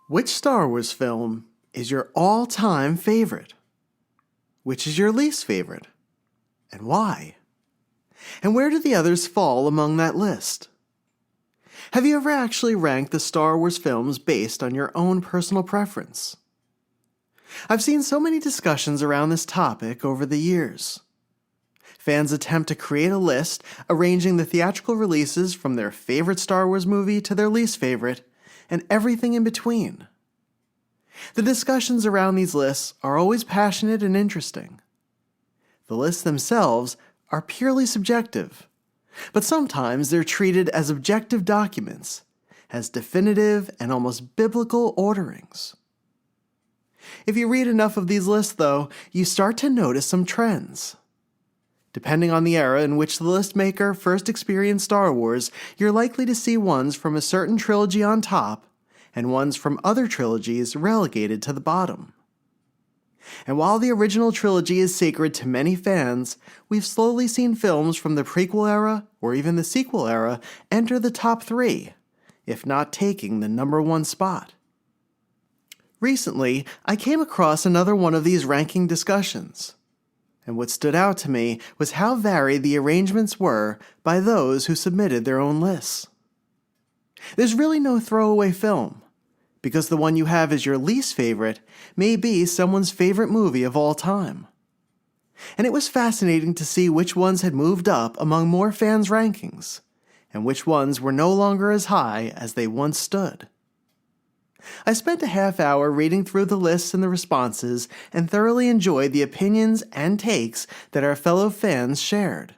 Which Star Wars film is your all-time favorite? Which is your least favorite? And why? And where do the others fall among that list? Have you ever actually ranked the Star Wars films based on your own personal preference? I've seen so many discussions around this topic over the years. Fans attempt to create a list arranging the theatrical releases from their favorite Star Wars movie to their least favorite, and everything in between. The discussions around these lists are always passionate and interesting. The lists themselves are purely subjective, but sometimes they're treated as objective documents, as definitive and almost biblical orderings. If you read enough of these lists, though, you start to notice some trends. Depending on the era in which the list maker first experienced Star Wars, you're likely to see ones from a certain trilogy on top, and ones from other trilogies relegated to the bottom. And while the original trilogy is sacred to many fans, we've slowly seen films from the prequel era, or even the sequel era, enter the top 3, if not taking the number 1 spot. Recently, I came across another one of these ranking discussions. And what stood out to me was how varied the arrangements were by those who submitted their own lists. There's really no throwaway film, because the one you have as your least favorite may be someone's favorite movie of all time. And it was fascinating to see which ones had moved up among more fans' rankings, and which ones were no longer as high as they once stood. I spent a half hour reading through the lists and the responses and thoroughly enjoyed the opinions and takes that our fellow fans shared.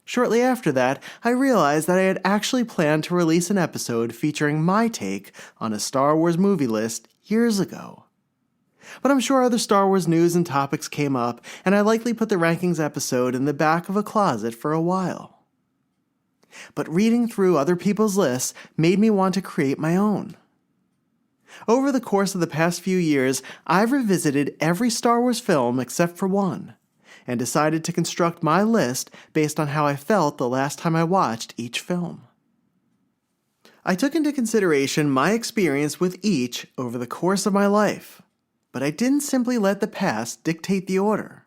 Shortly after that, I realized that I had actually planned to release an episode featuring my take on a Star Wars movie list years ago. But I'm sure other Star Wars news and topics came up, and I likely put the rankings episode in the back of a closet for a while. But reading through other people's lists made me want to create my own. Over the course of the past few years, I've revisited every Star Wars film except for one, and decided to construct my list based on how I felt the last time I watched each film. I took into consideration my experience with each over the course of my life, but I didn't simply let the past dictate the order.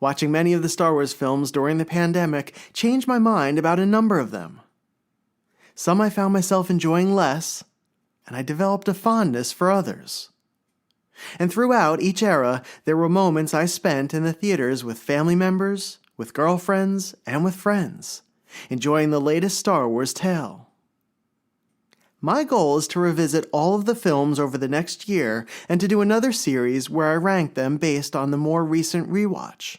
Watching many of the Star Wars films during the pandemic changed my mind about a number of them. Some I found myself enjoying less, and I developed a fondness for others. And throughout each era, there were moments I spent in the theaters with family members, with girlfriends, and with friends, enjoying the latest Star Wars tale. My goal is to revisit all of the films over the next year and to do another series where I rank them based on the more recent rewatch.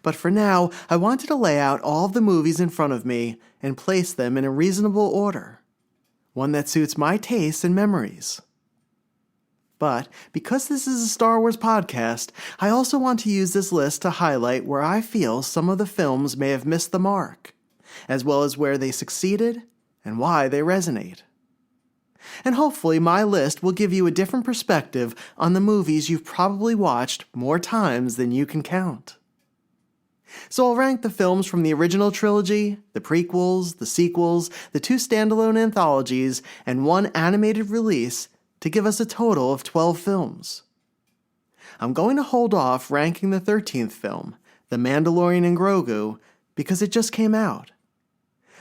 But for now, I wanted to lay out all of the movies in front of me and place them in a reasonable order, one that suits my tastes and memories. But because this is a Star Wars podcast, I also want to use this list to highlight where I feel some of the films may have missed the mark, as well as where they succeeded and why they resonate. And hopefully my list will give you a different perspective on the movies you've probably watched more times than you can count. So I'll rank the films from the original trilogy, the prequels, the sequels, the 2 standalone anthologies, and 1 animated release to give us a total of 12 films. I'm going to hold off ranking the 13th film, The Mandalorian and Grogu, because it just came out.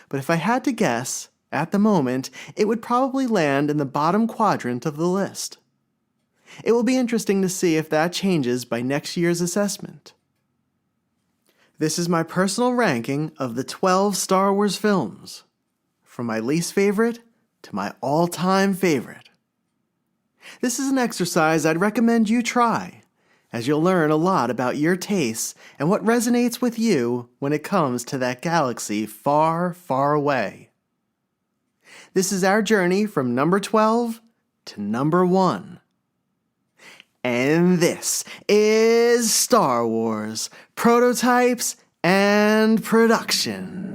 But if I had to guess, at the moment, it would probably land in the bottom quadrant of the list. It will be interesting to see if that changes by next year's assessment. This is my personal ranking of the 12 Star Wars films, from my least favorite to my all-time favorite. This is an exercise I'd recommend you try, as you'll learn a lot about your tastes and what resonates with you when it comes to that galaxy far, far away. This is our journey from number 12 to number 1. And this is Star Wars, Prototypes and Production.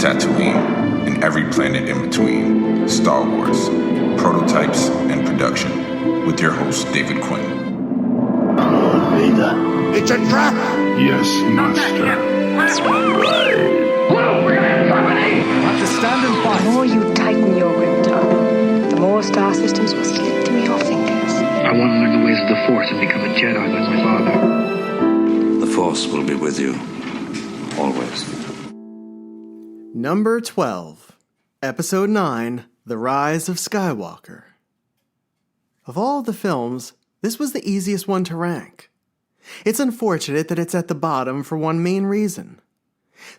Tatooine, and every planet in between. Star Wars, prototypes and production, with your host, David Quinn. It's a trap! Yes, master. Whoa, we're gonna have company! Have to stand and fight. The more you tighten your grip, darling, the more star systems will slip through your fingers. I want to learn the ways of the Force and become a Jedi like my father. The Force will be with you, always. Number 12, Episode 9, The Rise of Skywalker. Of all the films, this was the easiest one to rank. It's unfortunate that it's at the bottom for one main reason.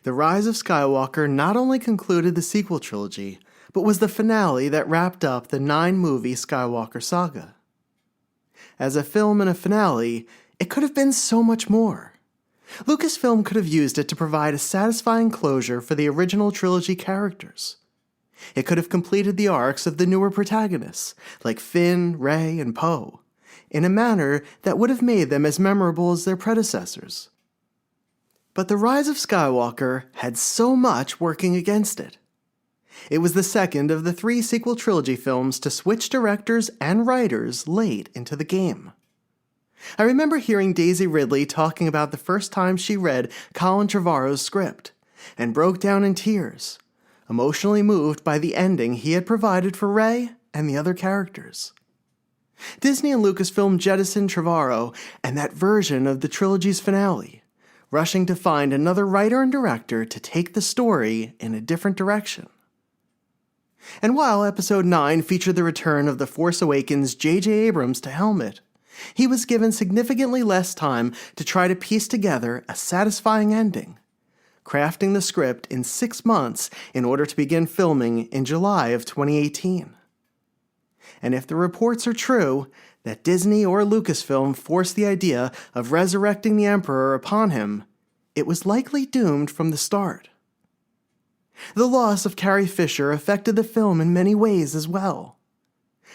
The Rise of Skywalker not only concluded the sequel trilogy, but was the finale that wrapped up the 9-movie Skywalker saga. As a film and a finale, it could have been so much more. Lucasfilm could have used it to provide a satisfying closure for the original trilogy characters. It could have completed the arcs of the newer protagonists, like Finn, Rey, and Poe, in a manner that would have made them as memorable as their predecessors. But The Rise of Skywalker had so much working against it. It was the second of the 3 sequel trilogy films to switch directors and writers late into the game. I remember hearing Daisy Ridley talking about the first time she read Colin Trevorrow's script, and broke down in tears, emotionally moved by the ending he had provided for Rey and the other characters. Disney and Lucasfilm jettisoned Trevorrow and that version of the trilogy's finale, rushing to find another writer and director to take the story in a different direction. And while Episode 9 featured the return of The Force Awakens' J.J. Abrams to helm it, he was given significantly less time to try to piece together a satisfying ending, crafting the script in 6 months in order to begin filming in July of 2018. And if the reports are true that Disney or Lucasfilm forced the idea of resurrecting the Emperor upon him, it was likely doomed from the start. The loss of Carrie Fisher affected the film in many ways as well.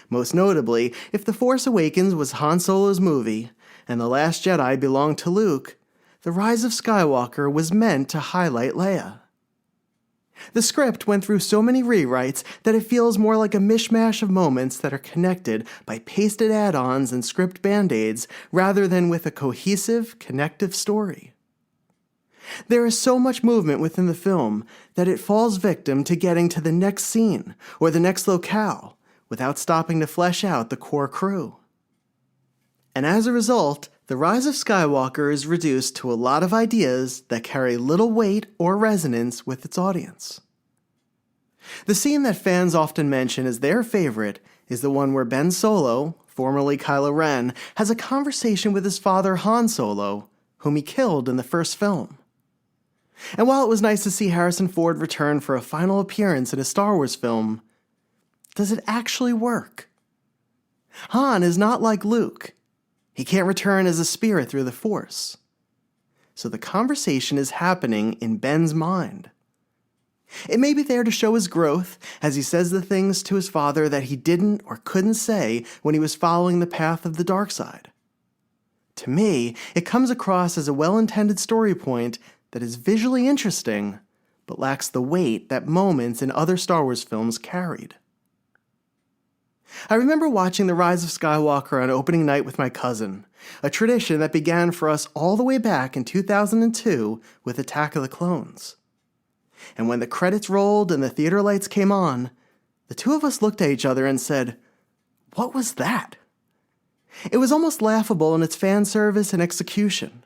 Most notably, if The Force Awakens was Han Solo's movie, and The Last Jedi belonged to Luke, The Rise of Skywalker was meant to highlight Leia. The script went through so many rewrites that it feels more like a mishmash of moments that are connected by pasted add-ons and script band-aids rather than with a cohesive, connective story. There is so much movement within the film that it falls victim to getting to the next scene or the next locale without stopping to flesh out the core crew. And as a result, The Rise of Skywalker is reduced to a lot of ideas that carry little weight or resonance with its audience. The scene that fans often mention as their favorite is the one where Ben Solo, formerly Kylo Ren, has a conversation with his father Han Solo, whom he killed in the first film. And while it was nice to see Harrison Ford return for a final appearance in a Star Wars film, does it actually work? Han is not like Luke. He can't return as a spirit through the Force. So the conversation is happening in Ben's mind. It may be there to show his growth, as he says the things to his father that he didn't or couldn't say when he was following the path of the dark side. To me, it comes across as a well-intended story point that is visually interesting, but lacks the weight that moments in other Star Wars films carried. I remember watching The Rise of Skywalker on opening night with my cousin, a tradition that began for us all the way back in 2002 with Attack of the Clones. And when the credits rolled and the theater lights came on, the two of us looked at each other and said, "What was that?" It was almost laughable in its fan service and execution,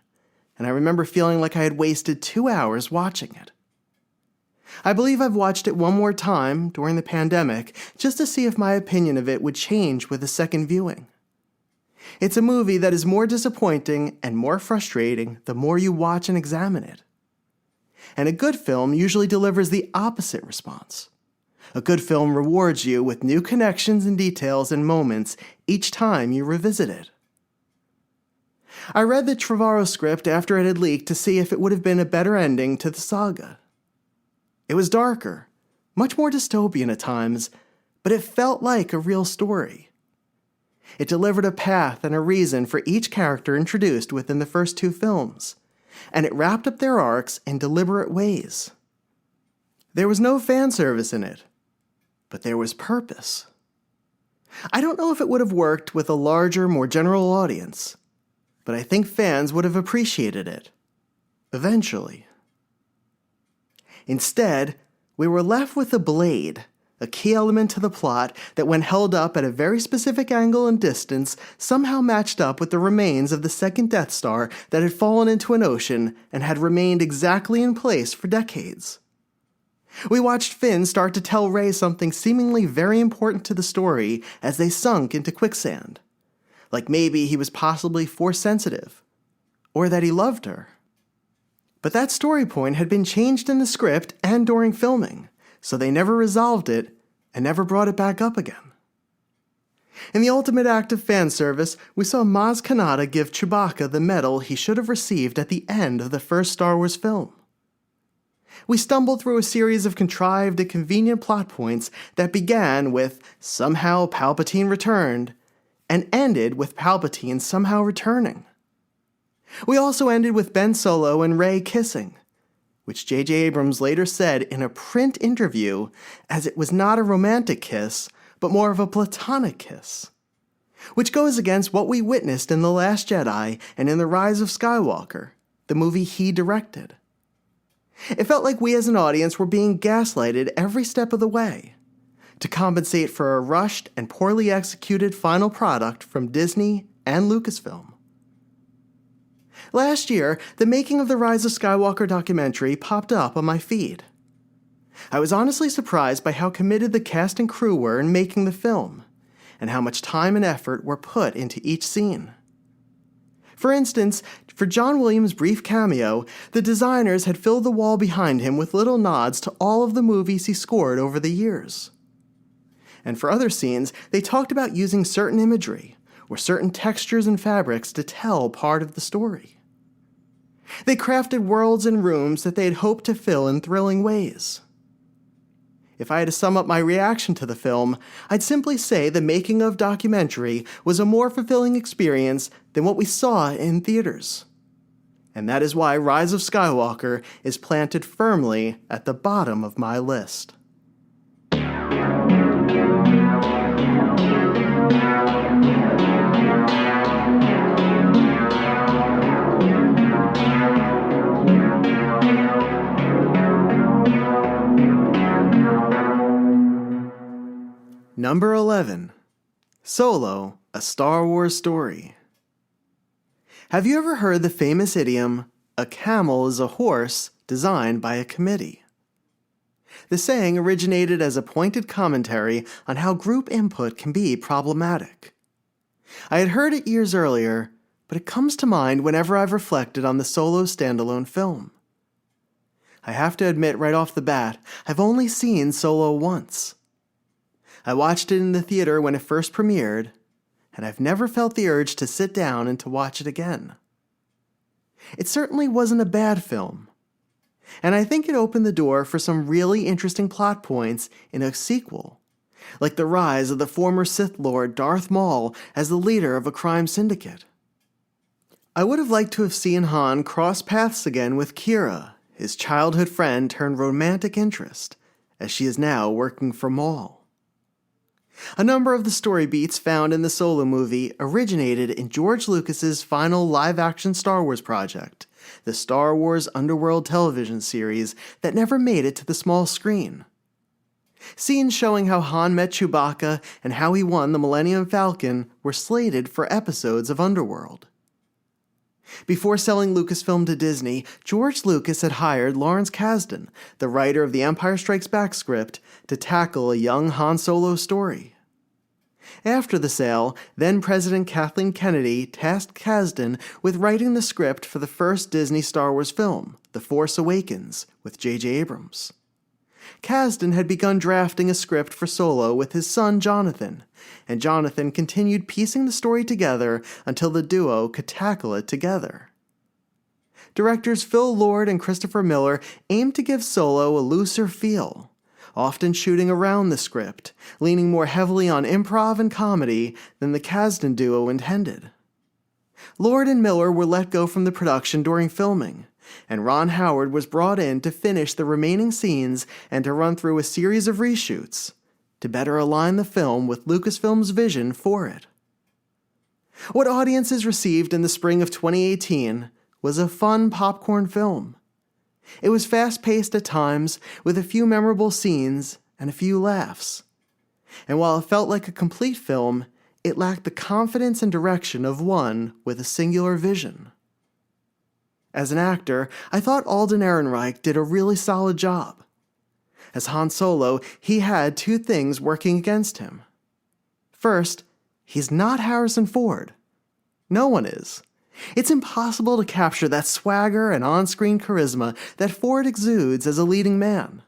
and I remember feeling like I had wasted 2 hours watching it. I believe I've watched it one more time during the pandemic just to see if my opinion of it would change with a second viewing. It's a movie that is more disappointing and more frustrating the more you watch and examine it. And a good film usually delivers the opposite response. A good film rewards you with new connections and details and moments each time you revisit it. I read the Trevorrow script after it had leaked to see if it would have been a better ending to the saga. It was darker, much more dystopian at times, but it felt like a real story. It delivered a path and a reason for each character introduced within the first 2 films, and it wrapped up their arcs in deliberate ways. There was no fan service in it, but there was purpose. I don't know if it would have worked with a larger, more general audience, but I think fans would have appreciated it. Eventually. Instead, we were left with a blade, a key element to the plot that when held up at a very specific angle and distance somehow matched up with the remains of the second Death Star that had fallen into an ocean and had remained exactly in place for decades. We watched Finn start to tell Rey something seemingly very important to the story as they sunk into quicksand. Like maybe he was possibly force sensitive, or that he loved her. But that story point had been changed in the script and during filming, so they never resolved it and never brought it back up again. In the ultimate act of fan service, we saw Maz Kanata give Chewbacca the medal he should have received at the end of the first Star Wars film. We stumbled through a series of contrived and convenient plot points that began with somehow Palpatine returned and ended with Palpatine somehow returning. We also ended with Ben Solo and Rey kissing, which J.J. Abrams later said in a print interview as it was not a romantic kiss, but more of a platonic kiss, which goes against what we witnessed in The Last Jedi and in The Rise of Skywalker, the movie he directed. It felt like we as an audience were being gaslighted every step of the way to compensate for a rushed and poorly executed final product from Disney and Lucasfilm. Last year, the making of the Rise of Skywalker documentary popped up on my feed. I was honestly surprised by how committed the cast and crew were in making the film, and how much time and effort were put into each scene. For instance, for John Williams' brief cameo, the designers had filled the wall behind him with little nods to all of the movies he scored over the years. And for other scenes, they talked about using certain imagery, or certain textures and fabrics to tell part of the story. They crafted worlds and rooms that they had hoped to fill in thrilling ways. If I had to sum up my reaction to the film, I'd simply say the making of documentary was a more fulfilling experience than what we saw in theaters. And that is why Rise of Skywalker is planted firmly at the bottom of my list. Number 11. Solo, A Star Wars Story. Have you ever heard the famous idiom, "A camel is a horse designed by a committee"? The saying originated as a pointed commentary on how group input can be problematic. I had heard it years earlier, but it comes to mind whenever I've reflected on the Solo standalone film. I have to admit right off the bat, I've only seen Solo once. I watched it in the theater when it first premiered, and I've never felt the urge to sit down and to watch it again. It certainly wasn't a bad film, and I think it opened the door for some really interesting plot points in a sequel, like the rise of the former Sith Lord Darth Maul as the leader of a crime syndicate. I would have liked to have seen Han cross paths again with Qi'ra, his childhood friend turned romantic interest, as she is now working for Maul. A number of the story beats found in the Solo movie originated in George Lucas's final live-action Star Wars project, the Star Wars Underworld television series that never made it to the small screen. Scenes showing how Han met Chewbacca and how he won the Millennium Falcon were slated for episodes of Underworld. Before selling Lucasfilm to Disney, George Lucas had hired Lawrence Kasdan, the writer of the Empire Strikes Back script, to tackle a young Han Solo story. After the sale, then-President Kathleen Kennedy tasked Kasdan with writing the script for the first Disney Star Wars film, The Force Awakens, with J.J. Abrams. Kasdan had begun drafting a script for Solo with his son Jonathan, and Jonathan continued piecing the story together until the duo could tackle it together. Directors Phil Lord and Christopher Miller aimed to give Solo a looser feel, often shooting around the script, leaning more heavily on improv and comedy than the Kasdan duo intended. Lord and Miller were let go from the production during filming, and Ron Howard was brought in to finish the remaining scenes and to run through a series of reshoots to better align the film with Lucasfilm's vision for it. What audiences received in the spring of 2018 was a fun popcorn film. It was fast-paced at times, with a few memorable scenes and a few laughs. And while it felt like a complete film, it lacked the confidence and direction of one with a singular vision. As an actor, I thought Alden Ehrenreich did a really solid job. As Han Solo, he had two things working against him. First, he's not Harrison Ford. No one is. It's impossible to capture that swagger and on-screen charisma that Ford exudes as a leading man.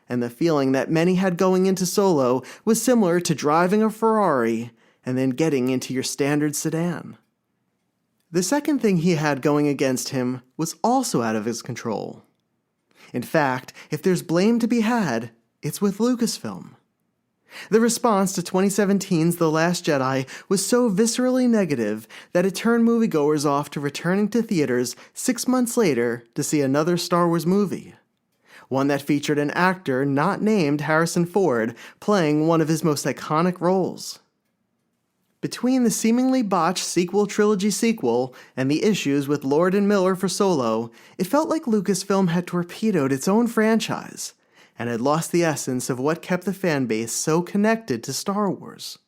And the feeling that many had going into Solo was similar to driving a Ferrari and then getting into your standard sedan. The second thing he had going against him was also out of his control. In fact, if there's blame to be had, it's with Lucasfilm. The response to 2017's The Last Jedi was so viscerally negative that it turned moviegoers off to returning to theaters 6 months later to see another Star Wars movie. One that featured an actor not named Harrison Ford playing one of his most iconic roles. Between the seemingly botched sequel-trilogy sequel and the issues with Lord and Miller for Solo, it felt like Lucasfilm had torpedoed its own franchise and had lost the essence of what kept the fanbase so connected to Star Wars.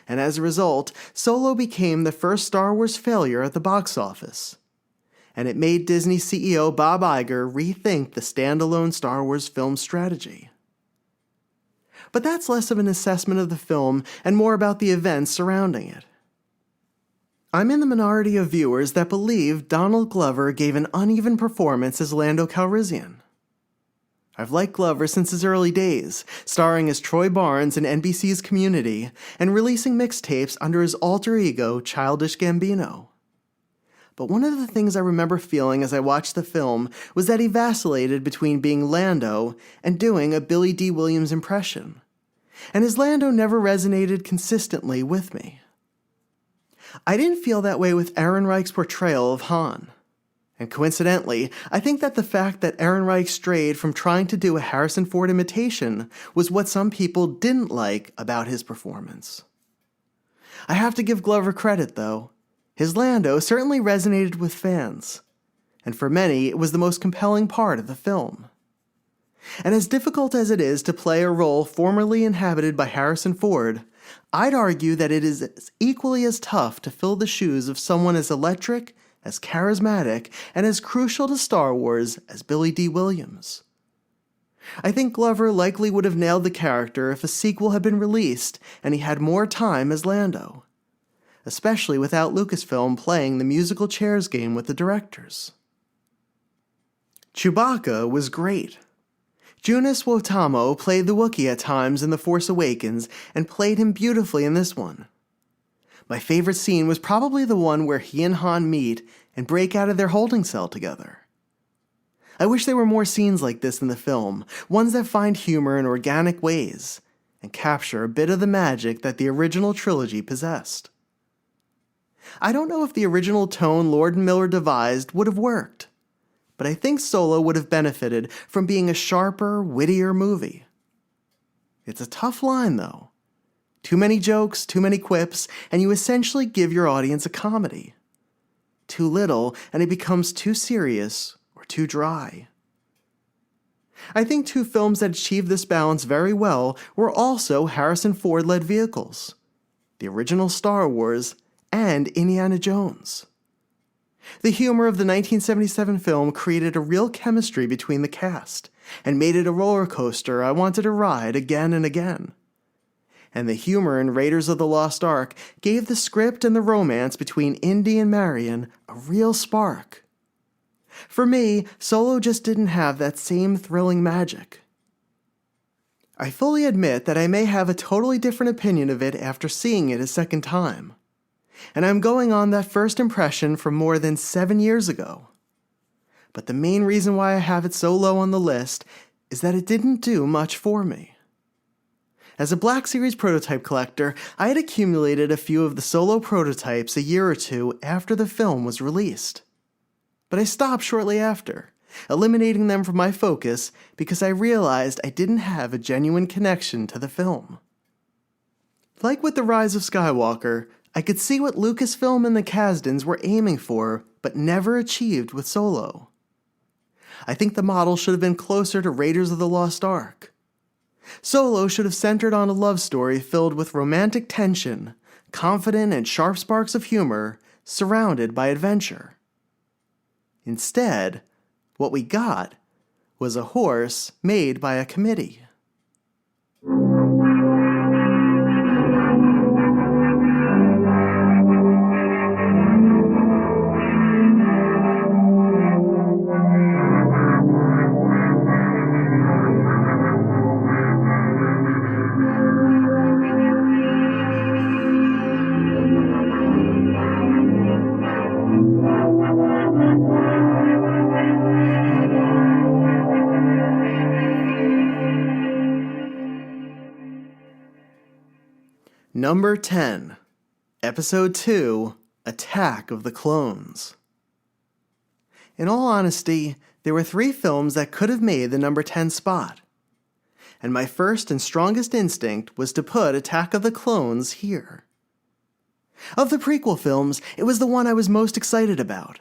And as a result, Solo became the first Star Wars failure at the box office. And it made Disney CEO Bob Iger rethink the standalone Star Wars film strategy. But that's less of an assessment of the film and more about the events surrounding it. I'm in the minority of viewers that believe Donald Glover gave an uneven performance as Lando Calrissian. I've liked Glover since his early days, starring as Troy Barnes in NBC's Community and releasing mixtapes under his alter ego, Childish Gambino. But one of the things I remember feeling as I watched the film was that he vacillated between being Lando and doing a Billy D. Williams impression. And his Lando never resonated consistently with me. I didn't feel that way with Ehrenreich's portrayal of Han. And coincidentally, I think that the fact that Ehrenreich strayed from trying to do a Harrison Ford imitation was what some people didn't like about his performance. I have to give Glover credit, though. His Lando certainly resonated with fans, and for many, it was the most compelling part of the film. And as difficult as it is to play a role formerly inhabited by Harrison Ford, I'd argue that it is equally as tough to fill the shoes of someone as electric, as charismatic, and as crucial to Star Wars as Billy D. Williams. I think Glover likely would have nailed the character if a sequel had been released and he had more time as Lando, especially without Lucasfilm playing the musical chairs game with the directors. Chewbacca was great. Joonas Suotamo played the Wookiee at times in The Force Awakens and played him beautifully in this one. My favorite scene was probably the one where he and Han meet and break out of their holding cell together. I wish there were more scenes like this in the film, ones that find humor in organic ways and capture a bit of the magic that the original trilogy possessed. I don't know if the original tone Lord and Miller devised would have worked, but I think Solo would have benefited from being a sharper, wittier movie. It's a tough line, though. Too many jokes, too many quips, and you essentially give your audience a comedy. Too little, and it becomes too serious or too dry. I think two films that achieved this balance very well were also Harrison Ford-led vehicles: the original Star Wars and Indiana Jones. The humor of the 1977 film created a real chemistry between the cast and made it a roller coaster I wanted to ride again and again. And the humor in Raiders of the Lost Ark gave the script and the romance between Indy and Marion a real spark. For me, Solo just didn't have that same thrilling magic. I fully admit that I may have a totally different opinion of it after seeing it a second time. And I'm going on that first impression from more than 7 years ago. But the main reason why I have it so low on the list is that it didn't do much for me. As a Black Series prototype collector, I had accumulated a few of the Solo prototypes a year or two after the film was released. but I stopped shortly after, eliminating them from my focus because I realized I didn't have a genuine connection to the film. Like with The Rise of Skywalker, I could see what Lucasfilm and the Kasdans were aiming for, but never achieved with Solo. I think the model should have been closer to Raiders of the Lost Ark. Solo should have centered on a love story filled with romantic tension, confident and sharp sparks of humor, surrounded by adventure. Instead, what we got was a horse made by a committee. Number 10, Episode 2, Attack of the Clones. In all honesty, there were 3 films that could have made the number 10 spot, and my first and strongest instinct was to put Attack of the Clones here. Of the prequel films, it was the one I was most excited about.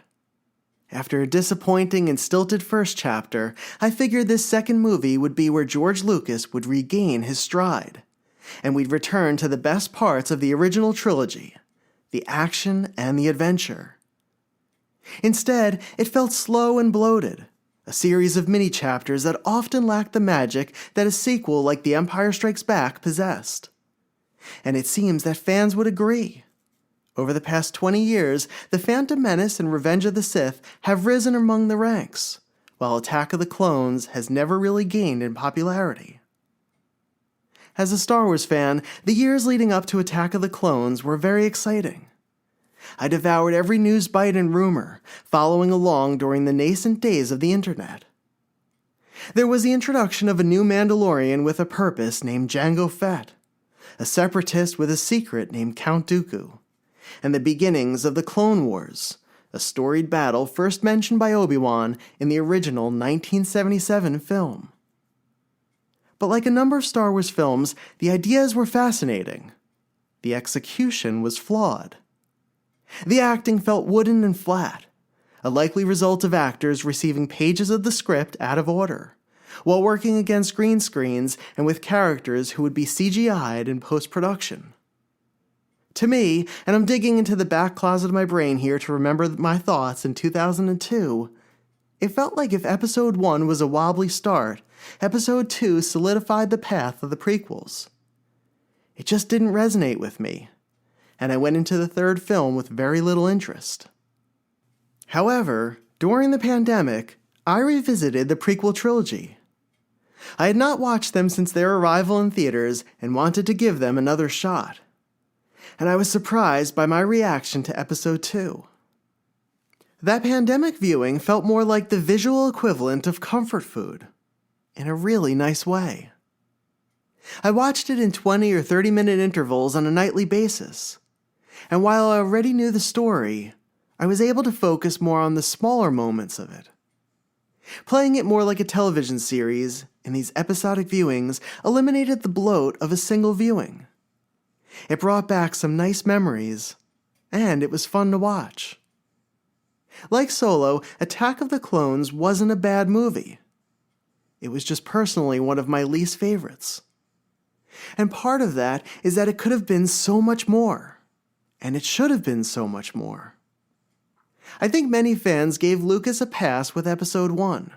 After a disappointing and stilted first chapter, I figured this second movie would be where George Lucas would regain his stride, and we'd return to the best parts of the original trilogy, the action and the adventure. Instead, it felt slow and bloated, a series of mini-chapters that often lacked the magic that a sequel like The Empire Strikes Back possessed. And it seems that fans would agree. Over the past 20 years, The Phantom Menace and Revenge of the Sith have risen among the ranks, while Attack of the Clones has never really gained in popularity. As a Star Wars fan, the years leading up to Attack of the Clones were very exciting. I devoured every news bite and rumor, following along during the nascent days of the internet. There was the introduction of a new Mandalorian with a purpose named Jango Fett, a separatist with a secret named Count Dooku, and the beginnings of the Clone Wars, a storied battle first mentioned by Obi-Wan in the original 1977 film. But like a number of Star Wars films, the ideas were fascinating. The execution was flawed. The acting felt wooden and flat, a likely result of actors receiving pages of the script out of order, while working against green screens and with characters who would be CGI'd in post-production. To me, and I'm digging into the back closet of my brain here to remember my thoughts in 2002, it felt like if Episode 1 was a wobbly start, Episode 2 solidified the path of the prequels. It just didn't resonate with me, and I went into the third film with very little interest. However, during the pandemic, I revisited the prequel trilogy. I had not watched them since their arrival in theaters and wanted to give them another shot. And I was surprised by my reaction to Episode 2. That pandemic viewing felt more like the visual equivalent of comfort food, in a really nice way. I watched it in 20 or 30-minute intervals on a nightly basis, and while I already knew the story, I was able to focus more on the smaller moments of it. Playing it more like a television series in these episodic viewings eliminated the bloat of a single viewing. It brought back some nice memories, and it was fun to watch. Like Solo, Attack of the Clones wasn't a bad movie. It was just personally one of my least favorites. And part of that is that it could have been so much more, and it should have been so much more. I think many fans gave Lucas a pass with Episode 1,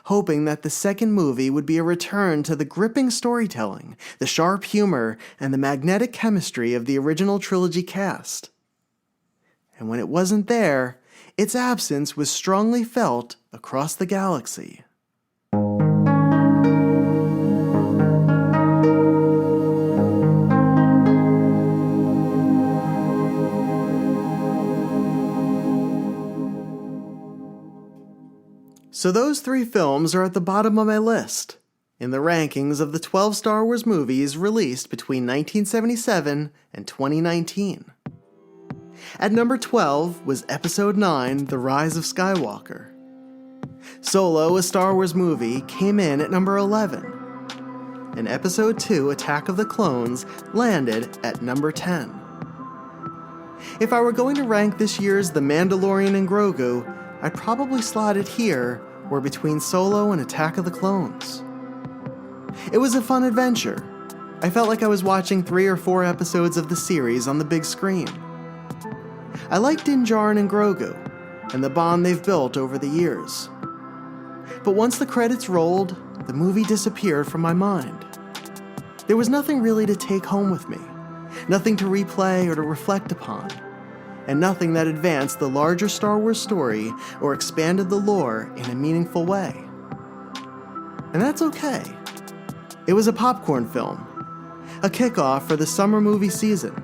hoping that the second movie would be a return to the gripping storytelling, the sharp humor, and the magnetic chemistry of the original trilogy cast. And when it wasn't there, its absence was strongly felt across the galaxy. So those 3 films are at the bottom of my list, in the rankings of the 12 Star Wars movies released between 1977 and 2019. At number 12 was Episode 9, The Rise of Skywalker. Solo, a Star Wars movie, came in at number 11. And Episode 2, Attack of the Clones, landed at number 10. If I were going to rank this year's The Mandalorian and Grogu, I'd probably slot it here or between Solo and Attack of the Clones. It was a fun adventure. I felt like I was watching 3 or 4 episodes of the series on the big screen. I liked Din Djarin and Grogu, and the bond they've built over the years. But once the credits rolled, the movie disappeared from my mind. There was nothing really to take home with me, nothing to replay or to reflect upon, and nothing that advanced the larger Star Wars story or expanded the lore in a meaningful way. And that's okay. It was a popcorn film, a kickoff for the summer movie season,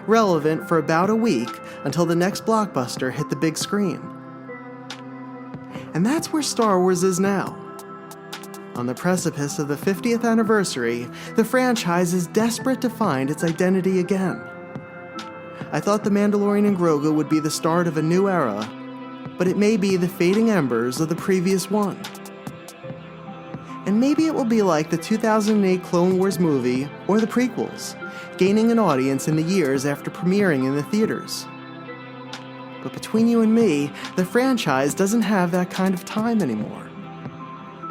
relevant for about a week until the next blockbuster hit the big screen. And that's where Star Wars is now. On the precipice of the 50th anniversary, the franchise is desperate to find its identity again. I thought The Mandalorian and Grogu would be the start of a new era, but it may be the fading embers of the previous one. And maybe it will be like the 2008 Clone Wars movie or the prequels, gaining an audience in the years after premiering in the theaters. But between you and me, the franchise doesn't have that kind of time anymore.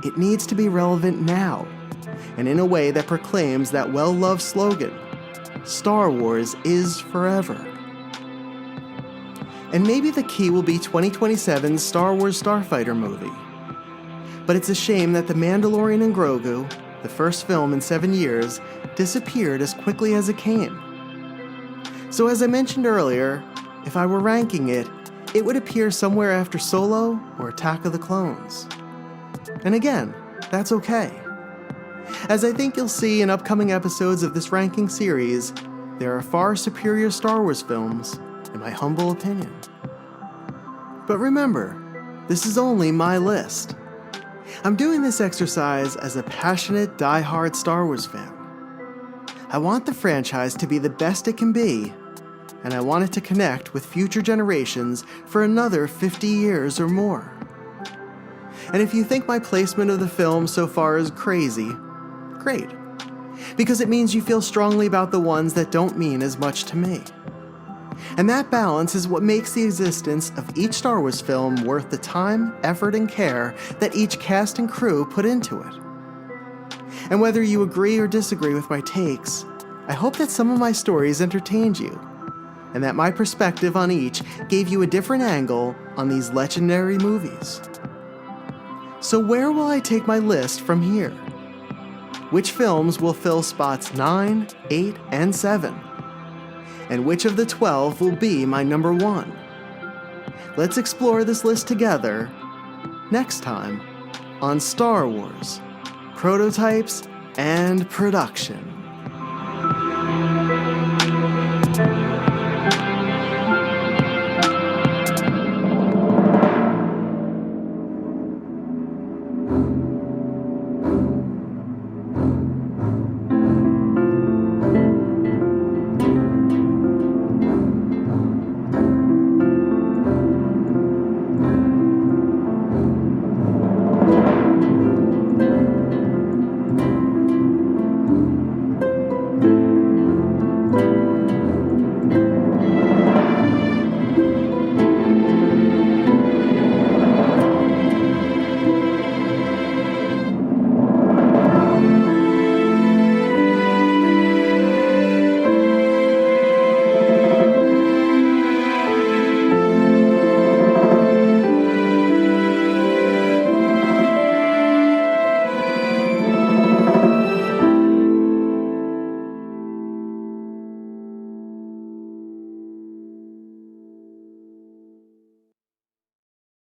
It needs to be relevant now, and in a way that proclaims that well-loved slogan, Star Wars is forever. And maybe the key will be 2027's Star Wars Starfighter movie. But it's a shame that The Mandalorian and Grogu, the first film in 7 years, disappeared as quickly as it came. So as I mentioned earlier, if I were ranking it, it would appear somewhere after Solo or Attack of the Clones. And again, that's okay. As I think you'll see in upcoming episodes of this ranking series, there are far superior Star Wars films, in my humble opinion. But remember, this is only my list. I'm doing this exercise as a passionate, die-hard Star Wars fan. I want the franchise to be the best it can be, and I want it to connect with future generations for another 50 years or more. And if you think my placement of the film so far is crazy, great. Because it means you feel strongly about the ones that don't mean as much to me. And that balance is what makes the existence of each Star Wars film worth the time, effort, and care that each cast and crew put into it. And whether you agree or disagree with my takes, I hope that some of my stories entertained you, and that my perspective on each gave you a different angle on these legendary movies. So where will I take my list from here? Which films will fill spots 9, 8, and 7? And which of the 12 will be my number 1? Let's explore this list together next time on Star Wars, Prototypes and Production.